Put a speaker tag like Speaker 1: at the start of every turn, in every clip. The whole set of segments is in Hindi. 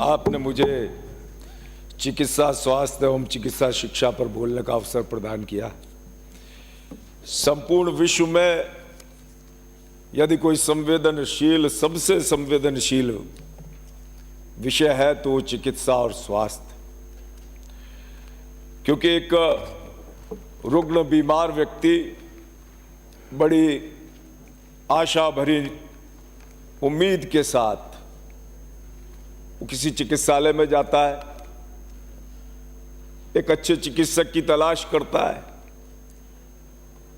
Speaker 1: आपने मुझे चिकित्सा स्वास्थ्य एवं चिकित्सा शिक्षा पर बोलने का अवसर प्रदान किया। संपूर्ण विश्व में यदि कोई संवेदनशील, सबसे संवेदनशील विषय है तो वो चिकित्सा और स्वास्थ्य, क्योंकि एक रुग्ण बीमार व्यक्ति बड़ी आशा भरी उम्मीद के साथ वो किसी चिकित्सालय में जाता है, एक अच्छे चिकित्सक की तलाश करता है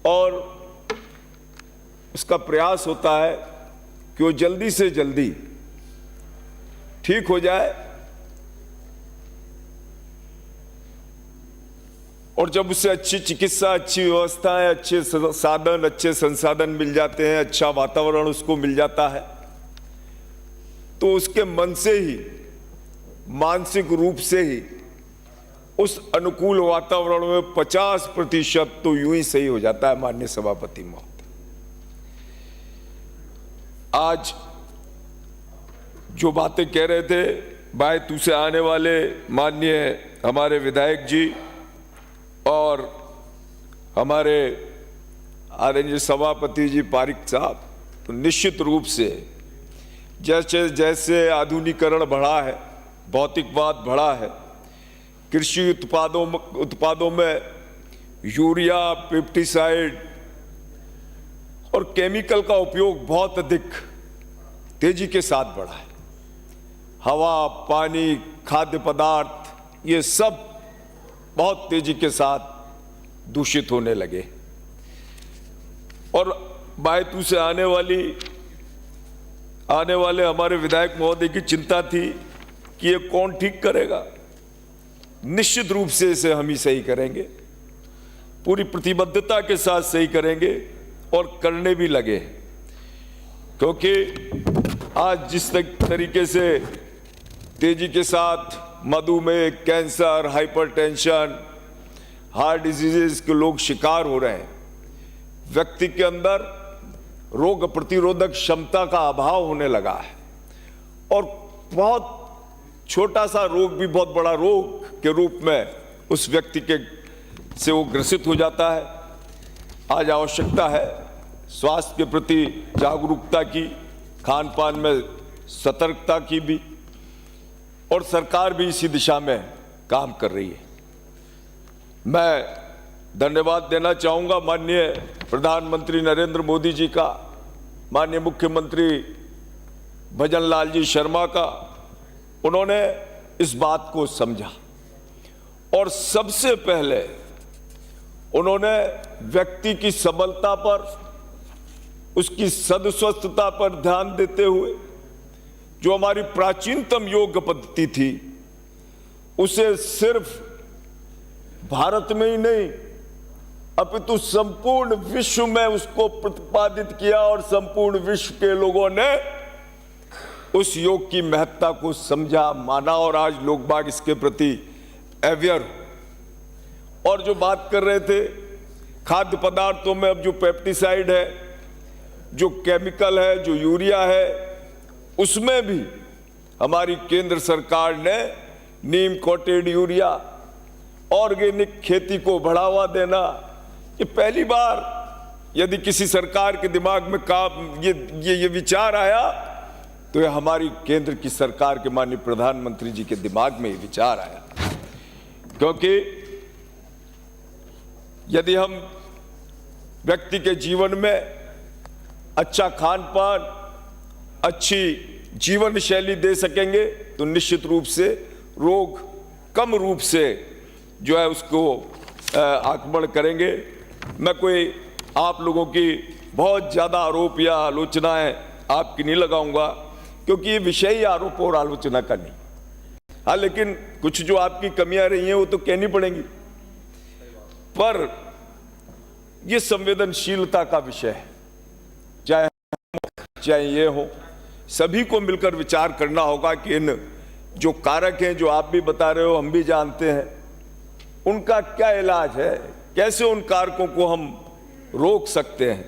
Speaker 1: और उसका प्रयास होता है कि वो जल्दी से जल्दी ठीक हो जाए। और जब उसे अच्छी चिकित्सा, अच्छी व्यवस्थाएं, अच्छे साधन, अच्छे संसाधन मिल जाते हैं, अच्छा वातावरण उसको मिल जाता है, तो उसके मन से ही, मानसिक रूप से ही उस अनुकूल वातावरण में 50% तो यूं ही सही हो जाता है। माननीय सभापति महोदय, आज जो बातें कह रहे थे बायतू से आने वाले माननीय हमारे विधायक जी और हमारे आदरणीय सभापति जी पारिक साहब, तो निश्चित रूप से जैसे जैसे आधुनिकीकरण बढ़ा है, भौतिकवाद बढ़ा है, कृषि उत्पादों में यूरिया, पेस्टिसाइड और केमिकल का उपयोग बहुत अधिक तेजी के साथ बढ़ा है। हवा, पानी, खाद्य पदार्थ, ये सब बहुत तेजी के साथ दूषित होने लगे और बायतू से आने वाले हमारे विधायक महोदय की चिंता थी कि ये कौन ठीक करेगा। निश्चित रूप से इसे हम ही सही करेंगे, पूरी प्रतिबद्धता के साथ सही करेंगे और करने भी लगे, क्योंकि आज जिस तरीके से तेजी के साथ मधुमेह, कैंसर, हाइपरटेंशन, हार्ट डिजीजेस के लोग शिकार हो रहे हैं, व्यक्ति के अंदर रोग प्रतिरोधक क्षमता का अभाव होने लगा है और बहुत छोटा सा रोग भी बहुत बड़ा रोग के रूप में उस व्यक्ति से वो ग्रसित हो जाता है। आज आवश्यकता है स्वास्थ्य के प्रति जागरूकता की, खान पान में सतर्कता की भी, और सरकार भी इसी दिशा में काम कर रही है। मैं धन्यवाद देना चाहूँगा माननीय प्रधानमंत्री नरेंद्र मोदी जी का, माननीय मुख्यमंत्री भजन लाल जी शर्मा का। उन्होंने इस बात को समझा और सबसे पहले उन्होंने व्यक्ति की सबलता पर, उसकी सदस्वस्थता पर ध्यान देते हुए जो हमारी प्राचीनतम योग पद्धति थी, उसे सिर्फ भारत में ही नहीं अपितु संपूर्ण विश्व में उसको प्रतिपादित किया और संपूर्ण विश्व के लोगों ने उस योग की महत्ता को समझा, माना और आज लोग बाग इसके प्रति अवेयर हो। और जो बात कर रहे थे खाद्य पदार्थों में, अब जो पेस्टिसाइड है, जो केमिकल है, जो यूरिया है, उसमें भी हमारी केंद्र सरकार ने नीम कोटेड यूरिया, ऑर्गेनिक खेती को बढ़ावा देना, ये पहली बार यदि किसी सरकार के दिमाग में ये विचार आया तो ये हमारी केंद्र की सरकार के माननीय प्रधानमंत्री जी के दिमाग में ये विचार आया। क्योंकि यदि हम व्यक्ति के जीवन में अच्छा खान पान, अच्छी जीवन शैली दे सकेंगे तो निश्चित रूप से रोग कम रूप से जो है उसको आक्रमण करेंगे। मैं कोई आप लोगों की बहुत ज़्यादा आरोप या आलोचनाएं आपकी नहीं लगाऊंगा, क्योंकि ये विषय ही आरोप और आलोचना का नहीं। हाँ, लेकिन कुछ जो आपकी कमियां रही हैं वो तो कहनी पड़ेंगी, पर ये संवेदनशीलता का विषय है। चाहे ये हो, सभी को मिलकर विचार करना होगा कि इन जो कारक हैं जो आप भी बता रहे हो, हम भी जानते हैं, उनका क्या इलाज है, कैसे उन कारकों को हम रोक सकते हैं।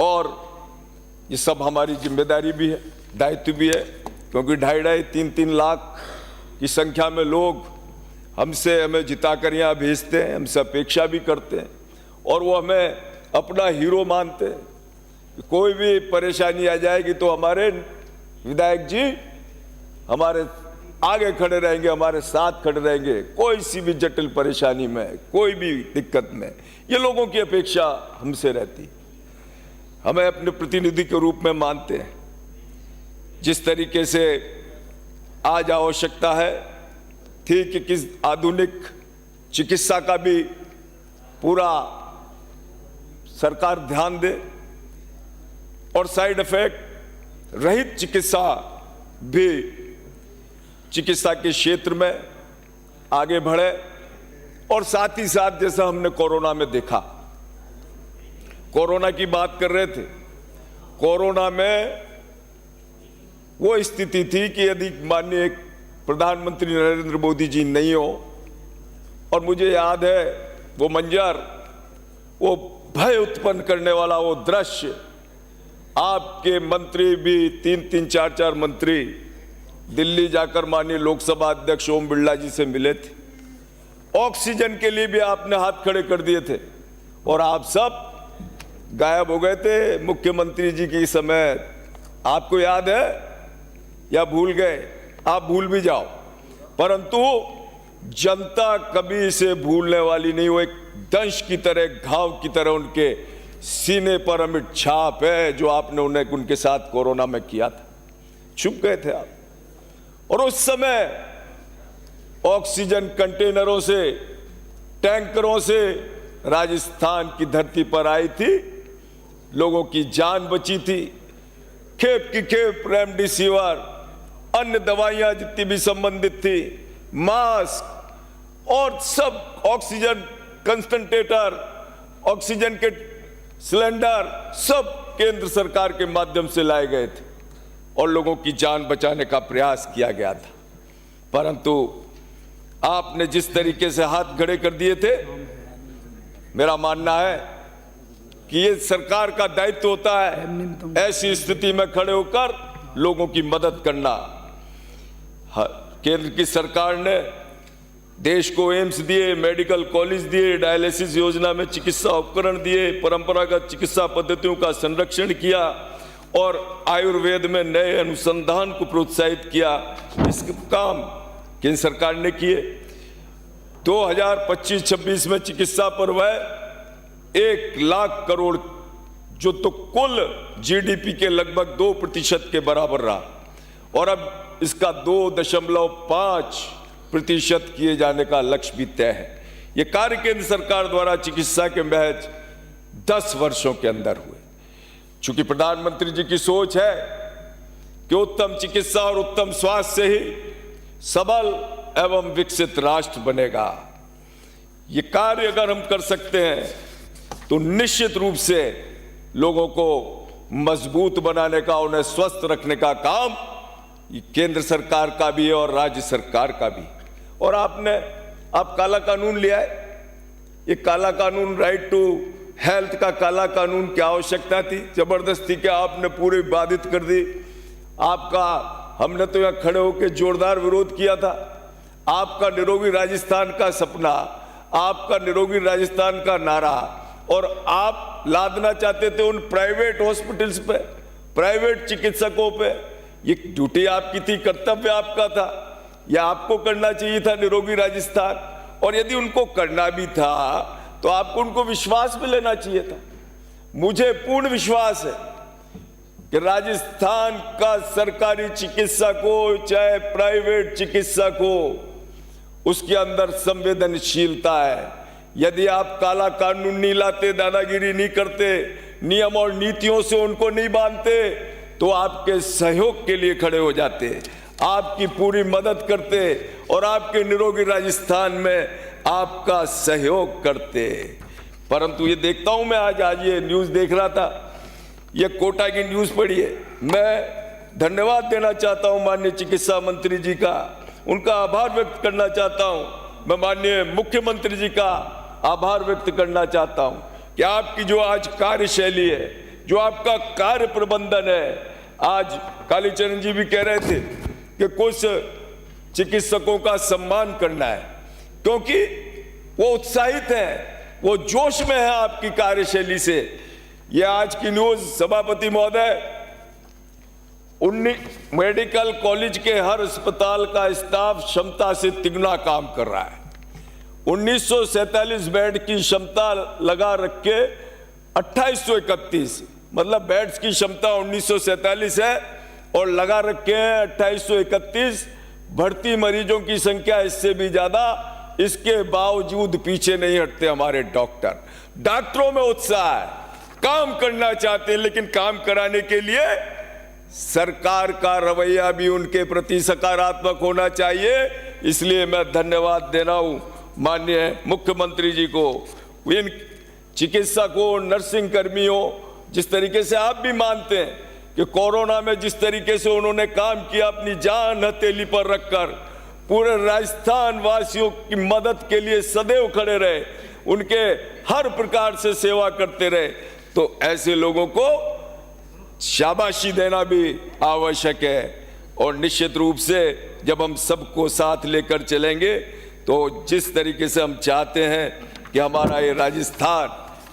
Speaker 1: और ये सब हमारी जिम्मेदारी भी है, दायित्व भी है क्योंकि 2.5-3 लाख की संख्या में लोग हमें जिताकर यहाँ भेजते हैं, हमसे अपेक्षा भी करते हैं और वो हमें अपना हीरो मानते हैं। कोई भी परेशानी आ जाएगी तो हमारे विधायक जी हमारे आगे खड़े रहेंगे, हमारे साथ खड़े रहेंगे, कोई सी भी जटिल परेशानी में, कोई भी दिक्कत में। ये लोगों की अपेक्षा हमसे रहती, हमें अपने प्रतिनिधि के रूप में मानते हैं। जिस तरीके से आज आवश्यकता है थी कि किस आधुनिक चिकित्सा का भी पूरा सरकार ध्यान दे और साइड इफेक्ट रहित चिकित्सा भी चिकित्सा के क्षेत्र में आगे बढ़े। और साथ ही साथ जैसा हमने कोरोना में देखा, कोरोना की बात कर रहे थे, कोरोना में वो स्थिति थी कि यदि माननीय प्रधानमंत्री नरेंद्र मोदी जी नहीं हो, और मुझे याद है वो मंजर, वो भय उत्पन्न करने वाला वो दृश्य, आपके मंत्री भी 3-3, 4-4 मंत्री दिल्ली जाकर माननीय लोकसभा अध्यक्ष ओम बिरला जी से मिले थे, ऑक्सीजन के लिए भी आपने हाथ खड़े कर दिए थे और आप सब गायब हो गए थे मुख्यमंत्री जी के समय। आपको याद है या भूल गए? आप भूल भी जाओ, परंतु जनता कभी इसे भूलने वाली नहीं। वो एक दंश की तरह, घाव की तरह उनके सीने पर अमिट छाप है जो आपने उनके साथ कोरोना में किया था। छुप गए थे आप। और उस समय ऑक्सीजन कंटेनरों से, टैंकरों से राजस्थान की धरती पर आई थी, लोगों की जान बची थी। खेप की खेप रेमडेसिविर, अन्य दवाइयां जितनी भी संबंधित थी, मास्क और सब, ऑक्सीजन कंसंट्रेटर, ऑक्सीजन के सिलेंडर, सब केंद्र सरकार के माध्यम से लाए गए थे और लोगों की जान बचाने का प्रयास किया गया था। परंतु आपने जिस तरीके से हाथ खड़े कर दिए थे, मेरा मानना है कि ये सरकार का दायित्व होता है ऐसी स्थिति में खड़े होकर लोगों की मदद करना। केंद्र की सरकार ने देश को एम्स दिए, मेडिकल कॉलेज दिए, डायलिसिस योजना में चिकित्सा उपकरण दिए, परंपरागत चिकित्सा पद्धतियों का संरक्षण किया और आयुर्वेद में नए अनुसंधान को प्रोत्साहित किया। इसके काम केंद्र सरकार ने किए। 2025-26 में चिकित्सा पर व्यय 1 लाख करोड़, जो तो कुल जीडीपी के लगभग 2% के बराबर रहा, और अब इसका 2.5% किए जाने का लक्ष्य भी तय है। यह कार्य केंद्र सरकार द्वारा चिकित्सा के महज 10 वर्षों के अंदर हुए। चूंकि प्रधानमंत्री जी की सोच है कि उत्तम चिकित्सा और उत्तम स्वास्थ्य से ही सबल एवं विकसित राष्ट्र बनेगा। ये कार्य अगर हम कर सकते हैं तो निश्चित रूप से लोगों को मजबूत बनाने का, उन्हें स्वस्थ रखने का काम ये केंद्र सरकार का भी है और राज्य सरकार का भी। और आप काला कानून ले आए। ये काला कानून, राइट टू हेल्थ का काला कानून, क्या आवश्यकता थी? जबरदस्ती क्या आपने पूरी बाधित कर दी। आपका, हमने तो यहां खड़े होकर जोरदार विरोध किया था। आपका निरोगी राजस्थान का सपना, आपका निरोगी राजस्थान का नारा, और आप लादना चाहते थे उन प्राइवेट हॉस्पिटल्स पे, प्राइवेट चिकित्सकों पे। ये ड्यूटी आपकी थी, कर्तव्य आपका था, यह आपको करना चाहिए था निरोगी राजस्थान। और यदि उनको करना भी था तो आपको उनको विश्वास में लेना चाहिए था। मुझे पूर्ण विश्वास है कि राजस्थान का सरकारी चिकित्सक हो चाहे प्राइवेट चिकित्सक हो, उसके अंदर संवेदनशीलता है। यदि आप काला कानून नहीं लाते, दादागिरी नहीं करते, नियम और नीतियों से उनको नहीं बांधते, तो आपके सहयोग के लिए खड़े हो जाते, आपकी पूरी मदद करते और आपके निरोगी राजस्थान में आपका सहयोग करते। परंतु ये देखता हूं मैं, आज ये न्यूज़ देख रहा था, ये कोटा की न्यूज़ पढ़ी है। मैं धन्यवाद देना चाहता हूं माननीय चिकित्सा मंत्री जी का, उनका आभार व्यक्त करना चाहता हूं। मैं माननीय मुख्यमंत्री जी का आभार व्यक्त करना चाहता हूं कि आपकी जो आज कार्यशैली है, जो आपका कार्य प्रबंधन है, आज कालीचरण जी भी कह रहे थे कि कुछ चिकित्सकों का सम्मान करना है, क्योंकि वो उत्साहित हैं, वो जोश में है आपकी कार्यशैली से। ये आज की न्यूज सभापति महोदय, 19 मेडिकल कॉलेज के हर अस्पताल का स्टाफ क्षमता से तिगुना काम कर रहा है। 1947 बेड की क्षमता लगा रख के 2831, मतलब बेड्स की क्षमता 1947 है और लगा रखे हैं 2831। भर्ती मरीजों की संख्या इससे भी ज्यादा, इसके बावजूद पीछे नहीं हटते हमारे डॉक्टर। डॉक्टरों में उत्साह है, काम करना चाहते हैं, लेकिन काम कराने के लिए सरकार का रवैया भी उनके प्रति सकारात्मक होना चाहिए। इसलिए मैं धन्यवाद दे रहा हूं माननीय मुख्यमंत्री जी को, इन चिकित्सकों, नर्सिंग कर्मियों, जिस तरीके से आप भी मानते हैं कि कोरोना में जिस तरीके से उन्होंने काम किया, अपनी जान हथेली पर रखकर पूरे राजस्थान वासियों की मदद के लिए सदैव खड़े रहे, उनके हर प्रकार से सेवा करते रहे, तो ऐसे लोगों को शाबाशी देना भी आवश्यक है। और निश्चित रूप से जब हम सबको साथ लेकर चलेंगे तो जिस तरीके से हम चाहते हैं कि हमारा ये राजस्थान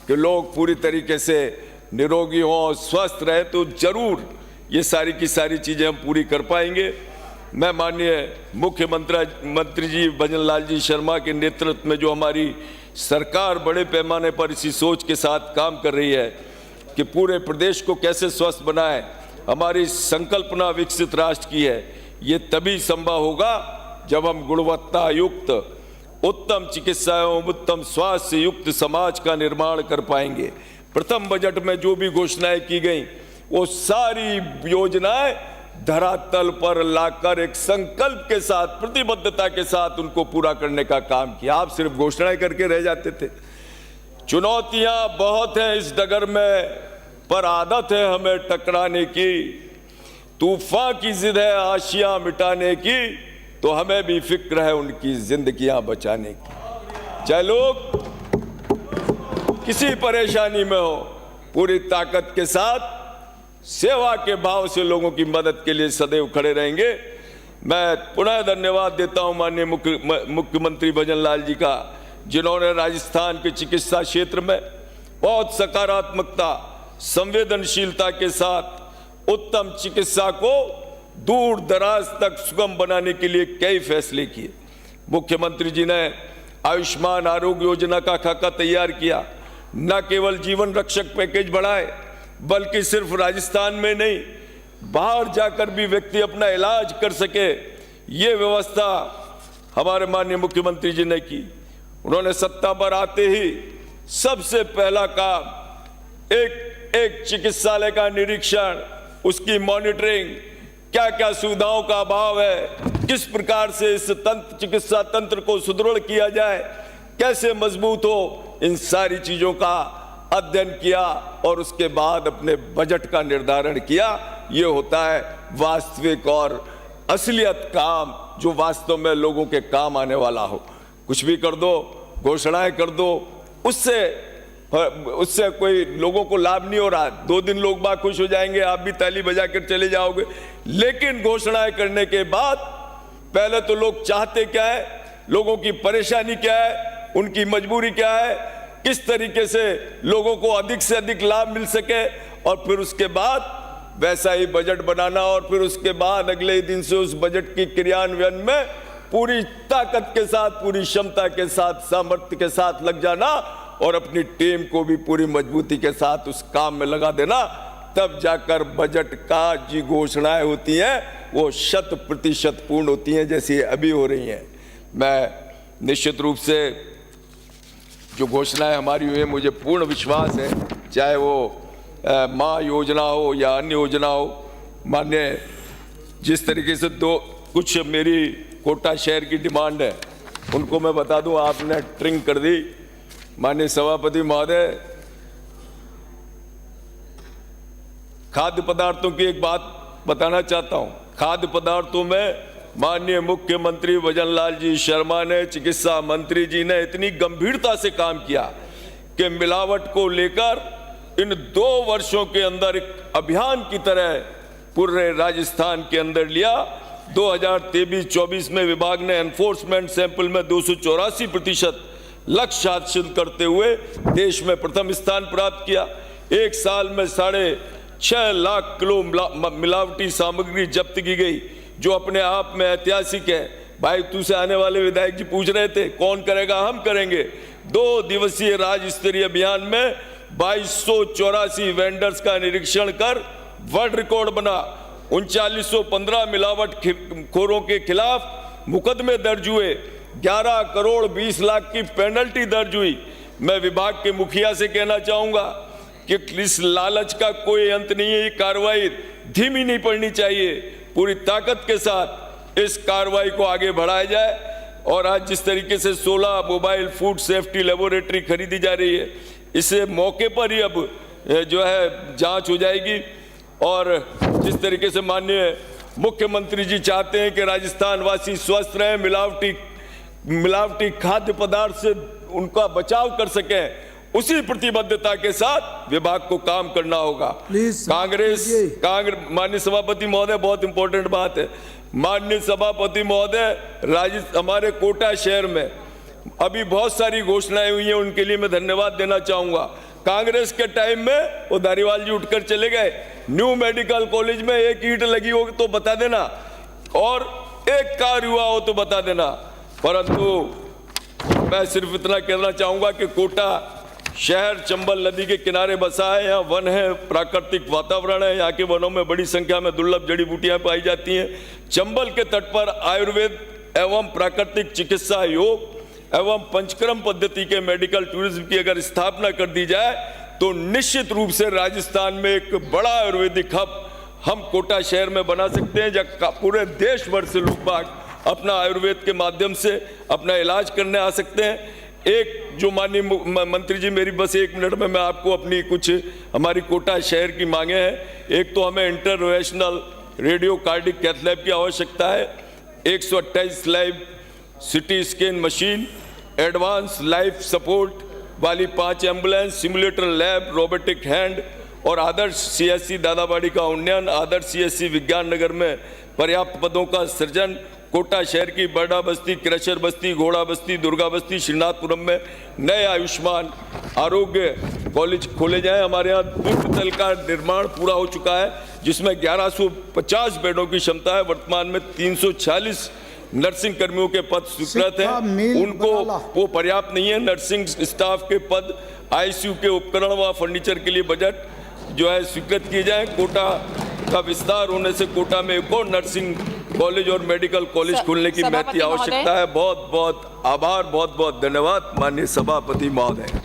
Speaker 1: के लोग पूरी तरीके से निरोगी हों, स्वस्थ रहे, तो जरूर ये सारी की सारी चीज़ें हम पूरी कर पाएंगे। मैं माननीय मुख्यमंत्री जी भजन लाल जी शर्मा के नेतृत्व में जो हमारी सरकार बड़े पैमाने पर इसी सोच के साथ काम कर रही है कि पूरे प्रदेश को कैसे स्वस्थ बनाए, हमारी संकल्पना विकसित राष्ट्र की है, ये तभी संभव होगा जब हम गुणवत्ता युक्त उत्तम चिकित्सा एवं उत्तम स्वास्थ्य युक्त समाज का निर्माण कर पाएंगे। प्रथम बजट में जो भी घोषणाएं की गई, वो सारी योजनाएं धरातल पर लाकर एक संकल्प के साथ, प्रतिबद्धता के साथ उनको पूरा करने का काम किया। आप सिर्फ घोषणाएं करके रह जाते थे। चुनौतियां बहुत हैं इस डगर में, पर आदत है हमें टकराने की। तूफान की जिद है आशियां मिटाने की, तो हमें भी फिक्र है उनकी जिंदगियां बचाने की। चाहे लोग किसी परेशानी में हो, पूरी ताकत के साथ सेवा के भाव से लोगों की मदद के लिए सदैव खड़े रहेंगे। मैं पुनः धन्यवाद देता हूं माननीय मुख्यमंत्री भजन लाल जी का, जिन्होंने राजस्थान के चिकित्सा क्षेत्र में बहुत सकारात्मकता, संवेदनशीलता के साथ उत्तम चिकित्सा को दूर दराज तक सुगम बनाने के लिए कई फैसले किए। मुख्यमंत्री जी ने आयुष्मान आरोग्य योजना का खाका तैयार किया, न केवल जीवन रक्षक पैकेज बढ़ाए, बल्कि सिर्फ राजस्थान में नहीं, बाहर जाकर भी व्यक्ति अपना इलाज कर सके, ये व्यवस्था हमारे माननीय मुख्यमंत्री जी ने की। उन्होंने सत्ता पर आते ही सबसे पहला काम एक चिकित्सालय का निरीक्षण, उसकी मॉनिटरिंग, क्या क्या सुविधाओं का अभाव है, किस प्रकार से इस चिकित्सा तंत्र को सुदृढ़ किया जाए, कैसे मजबूत हो, इन सारी चीजों का अध्ययन किया और उसके बाद अपने बजट का निर्धारण किया। ये होता है वास्तविक और असलियत काम, जो वास्तव में लोगों के काम आने वाला हो। कुछ भी कर दो, घोषणाएं कर दो, उससे कोई लोगों को लाभ नहीं हो रहा। 2 दिन लोग बाग खुश हो जाएंगे, आप भी ताली बजा कर चले जाओगे, लेकिन घोषणाएं करने के बाद पहले तो लोग चाहते क्या है, लोगों की परेशानी क्या है, उनकी मजबूरी क्या है, किस तरीके से लोगों को अधिक से अधिक लाभ मिल सके, और फिर उसके बाद वैसा ही बजट बनाना, और फिर उसके बाद अगले ही दिन से उस बजट की क्रियान्वयन में पूरी ताकत के साथ, पूरी क्षमता के साथ, सामर्थ्य के साथ लग जाना, और अपनी टीम को भी पूरी मजबूती के साथ उस काम में लगा देना। तब जाकर बजट का जी घोषणाएं होती हैं वो 100% पूर्ण होती हैं, जैसी अभी हो रही हैं। मैं निश्चित रूप से जो घोषणाएं हमारी हुई हैं, मुझे पूर्ण विश्वास है, चाहे वो माँ योजना हो या अन्य योजना हो। मान्य जिस तरीके से कुछ मेरी कोटा शहर की डिमांड है, उनको मैं बता दूं, आपने ट्रिंग कर दी। माननीय सभापति महोदय, खाद्य पदार्थों की एक बात बताना चाहता हूं। खाद्य पदार्थों में माननीय मुख्यमंत्री भजन लाल जी शर्मा ने, चिकित्सा मंत्री जी ने इतनी गंभीरता से काम किया कि मिलावट को लेकर इन 2 वर्षों के अंदर एक अभियान की तरह पूरे राजस्थान के अंदर लिया। 2023-24 में विभाग ने एनफोर्समेंट सैंपल में 284% लक्ष्य हासिल करते हुए देश में प्रथम स्थान प्राप्त किया। एक साल में 6.5 लाख किलो मिलावटी सामग्री जब्त की गई, जो अपने आप में ऐतिहासिक है। भाई तुझसे आने वाले विधायक जी पूछ रहे थे कौन करेगा, हम करेंगे। 2 दिवसीय राज्य स्तरीय अभियान में 2284 वेंडर्स का निरीक्षण कर वर्ल्ड रिकॉर्ड बना। 3915 मिलावट खोरों के खिलाफ मुकदमे दर्ज हुए। 11 करोड़ 20 लाख की पेनल्टी दर्ज हुई। मैं विभाग के मुखिया से कहना चाहूंगा कि इस लालच का कोई अंत नहीं है। ये कार्रवाई धीमी नहीं पड़नी चाहिए, पूरी ताकत के साथ इस कार्रवाई को आगे बढ़ाया जाए। और आज जिस तरीके से 16 मोबाइल फूड सेफ्टी लेबोरेटरी खरीदी जा रही है, इसे मौके पर ही अब जो है जांच हो जाएगी। और जिस तरीके से माननीय मुख्यमंत्री जी चाहते हैं कि राजस्थान वासी स्वस्थ रहें, मिलावटी खाद्य पदार्थ से उनका बचाव कर सकें, उसी प्रतिबद्धता के साथ विभाग को काम करना होगा। कांग्रेस माननीय सभापति महोदय, बहुत इंपॉर्टेंट बात है। माननीय सभापति महोदय, हमारे कोटा शहर में अभी बहुत सारी घोषणाएं हुई हैं, उनके लिए मैं धन्यवाद देना चाहूंगा। कांग्रेस के टाइम में वो धारीवाल जी उठकर चले गए। न्यू मेडिकल कॉलेज में एक ईंट लगी हो तो बता देना, और एक कार हुआ हो तो बता देना। परंतु मैं सिर्फ इतना कहना चाहूंगा कि कोटा शहर चंबल नदी के किनारे बसा है। यहाँ वन है, प्राकृतिक वातावरण है। यहाँ के वनों में बड़ी संख्या में दुर्लभ जड़ी बूटियां पाई जाती हैं। चंबल के तट पर आयुर्वेद एवं प्राकृतिक चिकित्सा, योग एवं पंचक्रम पद्धति के मेडिकल टूरिज्म की अगर स्थापना कर दी जाए तो निश्चित रूप से राजस्थान में एक बड़ा आयुर्वेदिक हब हम कोटा शहर में बना सकते हैं, जहाँ पूरे देश भर से लोग बाग अपना आयुर्वेद के माध्यम से अपना इलाज करने आ सकते हैं। एक जो माननीय मंत्री जी, मेरी बस 1 मिनट में मैं आपको अपनी कुछ हमारी कोटा शहर की मांगे हैं। एक तो हमें interventional radio cardiac cath lab की आवश्यकता है, 128 लाइव CT scan machine, advance life support वाली 5 ambulance, simulator lab, robotic hand और आदर्श CSC दादाबाड़ी का उन्नयन, आदर्श CSC विज्ञान नगर में पर्याप्त पदों का सृजन, कोटा शहर की बड़ा बस्ती, क्रशर बस्ती, घोड़ा बस्ती, दुर्गा बस्ती, श्रीनाथपुरम में नए आयुष्मान आरोग्य कॉलेज खोले जाएं। हमारे यहाँ दूध तल का निर्माण पूरा हो चुका है, जिसमें 1150 बेडों की क्षमता है। वर्तमान में 340 नर्सिंग कर्मियों के पद स्वीकृत हैं, उनको वो पर्याप्त नहीं है। नर्सिंग स्टाफ के पद, ICU के उपकरण व फर्नीचर के लिए बजट जो है स्वीकृत किए जाए। कोटा का विस्तार होने से कोटा में एक और नर्सिंग कॉलेज और मेडिकल कॉलेज खोलने की महती आवश्यकता है। बहुत बहुत आभार, बहुत बहुत धन्यवाद माननीय सभापति महोदय।